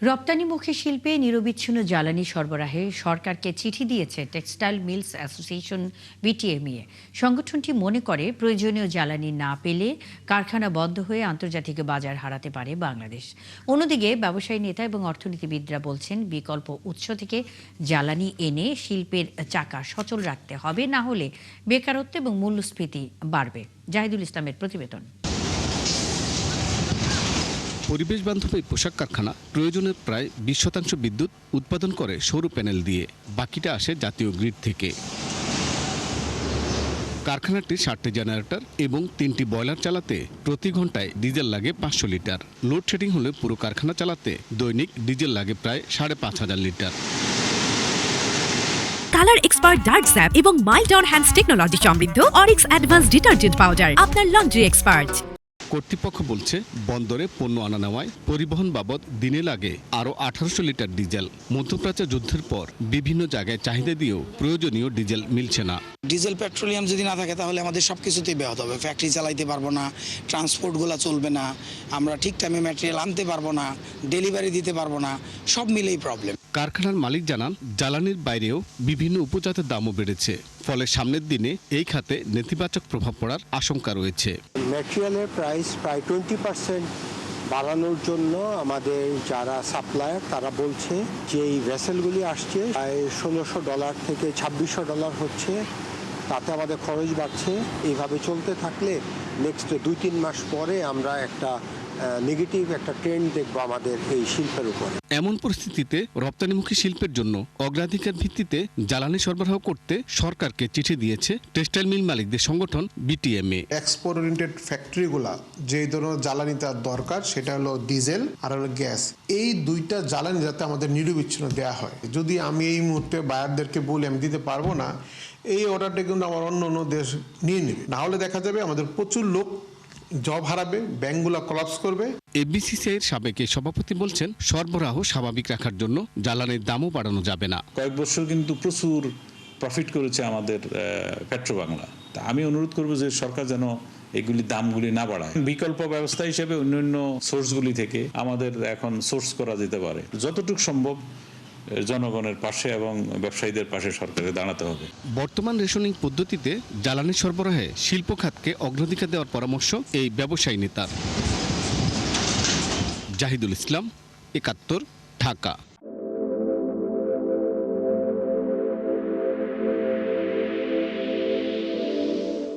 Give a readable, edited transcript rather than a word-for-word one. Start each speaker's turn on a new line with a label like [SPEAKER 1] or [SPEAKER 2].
[SPEAKER 1] রপ্তানিমুখী শিল্পে নিরবিচ্ছিন্ন জ্বালানি সরবরাহে সরকারকে চিঠি দিয়েছে টেক্সটাইল মিলস অ্যাসোসিয়েশন বিটিএমইএ। সংগঠনটি মনে করে প্রয়োজনীয় জ্বালানি না পেলে কারখানা বন্ধ হয়ে আন্তর্জাতিক বাজার হারাতে পারে বাংলাদেশ। অন্যদিকে ব্যবসায়ী নেতা এবং অর্থনীতিবিদরা বলছেন বিকল্প উৎস থেকে জ্বালানি এনে শিল্পের চাকা সচল রাখতে হবে, না হলে বেকারত্ব এবং মূল্যস্ফীতি বাড়বে। জাহিদুল ইসলামের প্রতিবেদন।
[SPEAKER 2] পরিবেশ বান্ধব এই পোশাক কারখানা প্রয়োজনের প্রায় 20% বিদ্যুৎ উৎপাদন করে সৌর প্যানেল দিয়ে, বাকিটা আসে জাতীয় গ্রিড থেকে। কারখানাটির 7টি জেনারেটর এবং 3টি বয়লার চালাতে প্রতি ঘন্টায় ডিজেল লাগে 500 লিটার। লোডশেডিং হলে পুরো কারখানা চালাতে দৈনিক ডিজেল লাগে প্রায় 5,500 litre.
[SPEAKER 3] Colour expert dark sap এবং মাইল্ড অন হ্যান্ডস টেকনোলজি সমৃদ্ধ অরিক্স অ্যাডভান্স ডিটারজেন্ট পাউডার আপনার লন্ড্রি এক্সপার্ট।
[SPEAKER 2] কর্তৃপক্ষ বলছে বন্দরে পণ্য আনা নেওয়ায় পরিবহন বাবদ দিনে লাগে আরও 1800 লিটার ডিজেল। মধ্যপ্রাচ্য যুদ্ধের পর বিভিন্ন জায়গায় চাহিদা দিয়েও প্রয়োজনীয় ডিজেল মিলছে না।
[SPEAKER 4] ডিজেল পেট্রোলিয়াম যদি না থাকে তাহলে আমাদের সব কিছুতেই ব্যাহত হবে। ফ্যাক্টরি চালাইতে পারবো না, ট্রান্সপোর্টগুলো চলবে না, আমরা ঠিক টাইমে ম্যাটেরিয়াল আনতে পারবো না, ডেলিভারি দিতে পারবো না, সব মিলেই প্রবলেম।
[SPEAKER 2] কারখানার মালিক জানান জ্বালানির বাইরেও বিভিন্ন উপজাতের দামও বেড়েছে, ফলে সামনের দিনে এই খাতে নেতিবাচক প্রভাব পড়ার আশঙ্কা রয়েছে।
[SPEAKER 5] ম্যাটেরিয়ালের প্রাইস প্রায় 20% বাড়ানোর জন্য আমাদের যারা সাপ্লায়ার তারা বলছে যে এই ভেসেলগুলি আসছে প্রায় $1,600 থেকে $2,600 হচ্ছে, তাতে আমাদের খরচ বাড়ছে। এইভাবে চলতে থাকলে নেক্সট 2-3 মাস পরে আমরা একটা নেগেটিভ একটা ট্রেন্ড দেখবো আমাদের এই শিল্পের উপরে।
[SPEAKER 2] এমন পরিস্থিতিতে রপ্তানিমুখী শিল্পের জন্য অগ্রাধিকার ভিত্তিতে জ্বালানি সরবরাহ করতে সরকারকে চিঠি দিয়েছে টেক্সটাইল মিল মালিকদের সংগঠন বিটিএমএ।
[SPEAKER 6] এক্সপোর্ট ওরিয়েন্টেড ফ্যাক্টরিগুলা যে ধরনের জ্বালানি তার দরকার সেটা হলো ডিজেল আর হলো গ্যাস। এই দুইটা জ্বালানি যাতে আমাদের নিরবিচ্ছিন্ন দেওয়া হয়। যদি আমি এই মুহূর্তে বায়ারদেরকে বলি আমি দিতে পারবো না, এই অর্ডারটা কিন্তু আমার অন্য দেশ নিয়ে নেবে, না হলে দেখা যাবে আমাদের প্রচুর লোক জব হারাবে, ব্যাংকগুলো কলাপস করবে।
[SPEAKER 2] এফবিসিসিআইয়ের সাবেক সভাপতি বলছেন সরবরাহ স্বাভাবিক রাখার জন্য জ্বালানির দামও বাড়ানো যাবে না।
[SPEAKER 7] কয়েক বছর কিন্তু প্রচুর প্রফিট করেছে আমাদের পেট্রোবাংলা। তা আমি অনুরোধ করব যে সরকার যেন এগুলি দামগুলি না বাড়ায়। বিকল্প ব্যবস্থা হিসেবে অন্যান্য সোর্সগুলি থেকে আমাদের এখন সোর্স করা যেতে পারে। যতটুকু সম্ভব জনগণের পাশে এবং ব্যবসায়ীদের পাশে সরকারের দাঁড়াতে হবে।
[SPEAKER 2] বর্তমান রেশনিং পদ্ধতিতে জ্বালানি সরবরাহে শিল্প খাতকে অগ্রাধিকার দেওয়ার পরামর্শ এই ব্যবসায়ী নেতার। জাহিদুল ইসলাম, ৭১, ঢাকা।